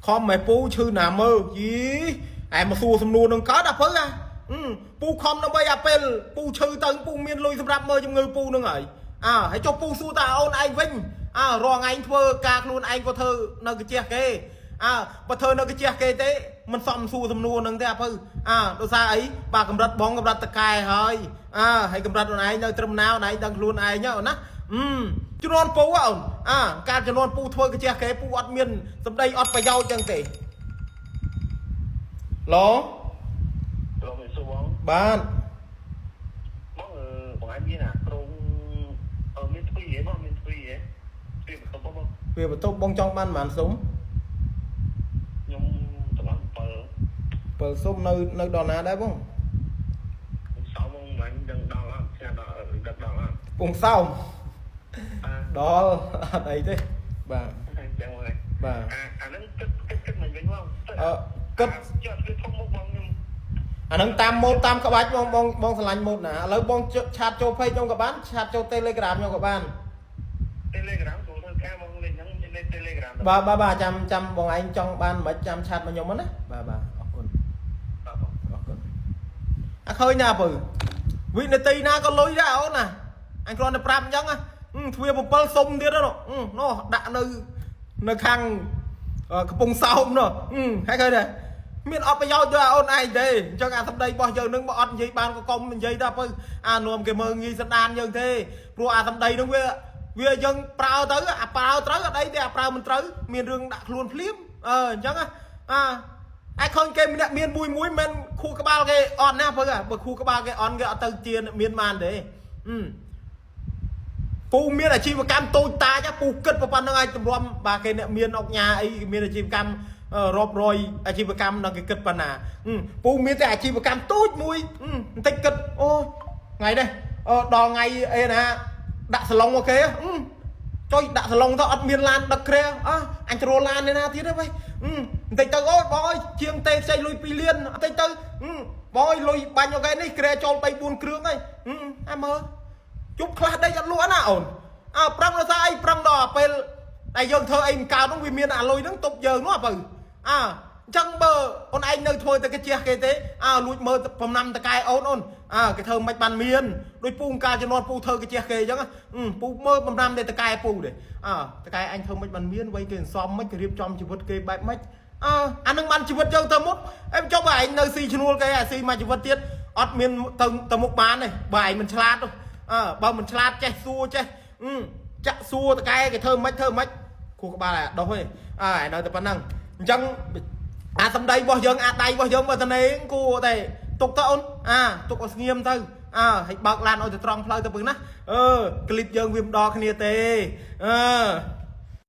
ខំមិនពូឈឺណាមើយីឯមកសួរសំណួរនឹងកើតអាពើណាពូខំដើម្បីអាពេលពូឈឺទៅពូមានលុយសម្រាប់មើលជំងឺពូនឹងហើយហើយចុះពូសួរតាអូនឯងវិញរងឯងធ្វើការខ្លួនឯងក៏ធ្វើនៅកាជះគេបើធ្វើនៅកាជះគេទេមិនសមសួរសំណួរនឹងទេអាពើដោយសារអីបាទកម្រិតបងកម្រិតតកែហើយហើយកម្រិតអូនឯងនៅត្រឹមណាអូនឯងដឹងខ្លួនឯងណាជំនាន់ពូអូនការជំនាន់ពូធ្វើកាជះគេពូអត់មានសម្ដីអត់ប្រយោជន៍ចឹងទេឡូមិនសួរបងបាទបងឯងមានអាក្រុងមានទ្វីហ៎បងមានទ្វីហ៎ទ្វីបន្ទប់បងវាបន្ទប់បងចង់បានប៉ុន្មានសុំខ្ញុំទៅបាន7សុំនៅដល់ណាដែរបងសោមបងមិនដឹងដល់អត់ចាដល់ដឹកដល់អត់ពងសោមដល់អត់អីទេបាទចឹងហើយបាទអាហ្នឹងគិតមិនវិញបងគិតចុះគឺធំមុខបងខ្ញុំអាហ្នឹងតាមម៉ូតតាមក្បាច់បងឆ្លាញ់ម៉ូតណាឥឡូវបងឆាតចូល page ខ្ញុំក៏បានឆាតចូល Telegram ខ្ញុំក៏បាន Telegram ចូលធ្វើការបងលេងហ្នឹងលេង Telegram បាទចាំបងឯងចង់បានមិនចាំឆាតមកខ្ញុំណាបាទអរគុណឃើញណាបើវិនាទីណាក៏លុយដែរអូនណាអញគ្រាន់តែប្រាប់អញ្ចឹងទ្វា7សុំទៀតនោះដាក់នៅខាងកំពង់សោមនោះហើយឃើញទេមានអត់ប្រយោជន៍យកអូនឯងទេអញ្ចឹងអាសម្ដីរបស់យើងនឹងបើអត់និយាយបានក៏កុំនិយាយទៅបើនាំគេមើលងាយសណ្ដានយើងទេព្រោះអាសម្ដីនឹងវាយើងប្រើទៅអាប្រើត្រូវអត់អីទេអាប្រើមិនត្រូវមានរឿងដាក់ខ្លួនភ្លាមអញ្ចឹងអាចឃើញគេម្នាក់មានមួយមិនខួរក្បាលគេអត់ណាបើខួរក្បាលគេអត់គេអត់ទៅជាមានបានទេពូមានអាជីវកម្មតូចតាចពូគិតប៉ុណ្្នឹងឲ្យទម្រាំបាទគេអ្នកមានអុកញ៉ាអីមានអាជីវកម្មរាប់រយអាជីវកម្មដល់គេគិតប៉ុណ្ណាពូមានតែអាជីវកម្មតូចមួយបន្តិចគិតអូថ្ងៃនេះដល់ថ្ងៃអីណាដាក់សាឡុងអូខេចុយដាក់សាឡុងទៅអត់មានឡានដឹកក្រែអញចូលឡាននេះណាទៀតទេભાઈបន្តិចទៅអូបងអើយជាងទេផ្សេងលុយ2លានបន្តិចទៅបងអើយលុយបាញ់អូខេនេះក្រែចូល3 4គ្រឿងហើយមើលជប់ខ្លះដេកអត់លក់ណាអូនប្រឹងដល់ស្អីប្រឹងដល់ពេលតែយើងធ្វើអីមិនកើតនោះវាមានអាលុយហ្នឹងទុកយើងនោះបើអញ្ចឹងបើអូនឯងនៅធ្វើតែកាជះគេទេលួចមើលបំណាំតកែអូនគេធ្វើមិនបានមានដូចពូការជំនាន់ពូធ្វើកាជះគេអញ្ចឹងពូមើលបំណាំតែតកែពូទេតកែអញធ្វើមិនបានមានវ័យគេសំមិនគេរៀបចំជីវិតគេបែបម៉េចអានឹងបានជីវិតយើងទៅមុខអេចុះបើឯងនៅស៊ីឈ្នួលគេអាស៊ីមួយជីវិតទៀតអត់មានទៅមុខបានទេបើឯងមិនឆ្លាតបើមិនឆ្លាតចេះសួរចេះចាក់សួរតកែគេធ្វើមិនខួរក្បាលដុសទេឯនៅតែប៉ុណ្ណឹងអញ្ចឹងអាសម្ដីរបស់យើងអាដៃរបស់យើងបើតនេគួរតែទុកទៅអូនទុកឲ្យស្ងៀមទៅហើយបើកឡានឲ្យទៅត្រង់ផ្លូវទៅពឹងណាគ្លីបយើងវាមិនដល់គ្នាទេ